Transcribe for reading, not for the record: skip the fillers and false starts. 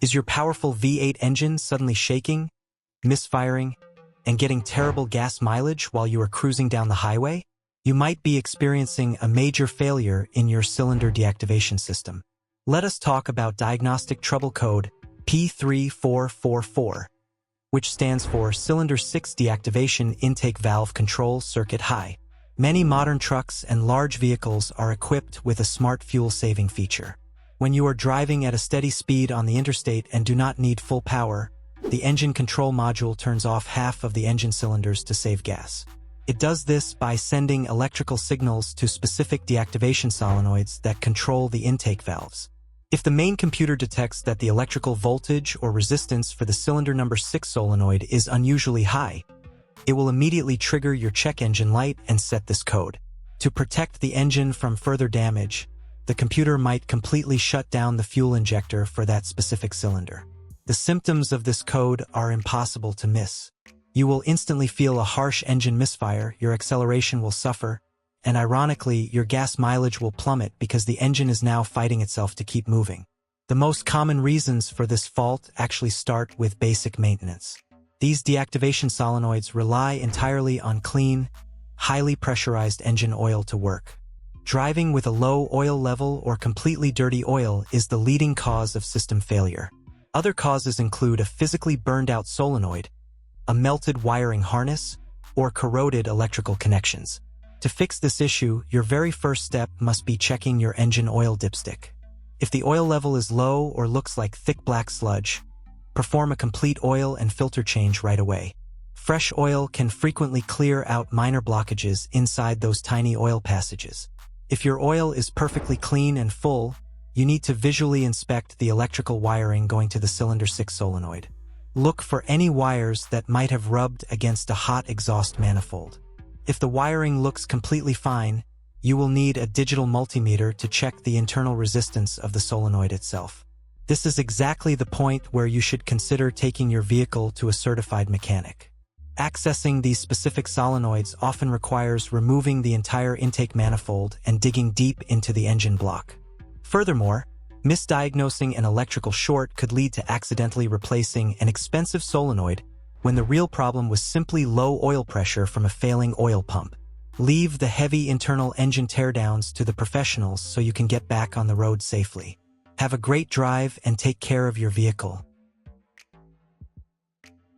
Is your powerful V8 engine suddenly shaking, misfiring, and getting terrible gas mileage while you are cruising down the highway? You might be experiencing a major failure in your cylinder deactivation system. Let us talk about diagnostic trouble code P3444, which stands for Cylinder 6 Deactivation Intake Valve Control Circuit High. Many modern trucks and large vehicles are equipped with a smart fuel-saving feature. When you are driving at a steady speed on the interstate and do not need full power, the engine control module turns off half of the engine cylinders to save gas. It does this by sending electrical signals to specific deactivation solenoids that control the intake valves. If the main computer detects that the electrical voltage or resistance for the cylinder number 6 solenoid is unusually high, it will immediately trigger your check engine light and set this code. To protect the engine from further damage, the computer might completely shut down the fuel injector for that specific cylinder. The symptoms of this code are impossible to miss. You will instantly feel a harsh engine misfire, your acceleration will suffer, and ironically, your gas mileage will plummet because the engine is now fighting itself to keep moving. The most common reasons for this fault actually start with basic maintenance. These deactivation solenoids rely entirely on clean, highly pressurized engine oil to work. Driving with a low oil level or completely dirty oil is the leading cause of system failure. Other causes include a physically burned out solenoid, a melted wiring harness, or corroded electrical connections. To fix this issue, your very first step must be checking your engine oil dipstick. If the oil level is low or looks like thick black sludge, perform a complete oil and filter change right away. Fresh oil can frequently clear out minor blockages inside those tiny oil passages. If your oil is perfectly clean and full, you need to visually inspect the electrical wiring going to the cylinder 6 solenoid. Look for any wires that might have rubbed against a hot exhaust manifold. If the wiring looks completely fine, you will need a digital multimeter to check the internal resistance of the solenoid itself. This is exactly the point where you should consider taking your vehicle to a certified mechanic. Accessing these specific solenoids often requires removing the entire intake manifold and digging deep into the engine block. Furthermore, misdiagnosing an electrical short could lead to accidentally replacing an expensive solenoid when the real problem was simply low oil pressure from a failing oil pump. Leave the heavy internal engine teardowns to the professionals so you can get back on the road safely. Have a great drive and take care of your vehicle.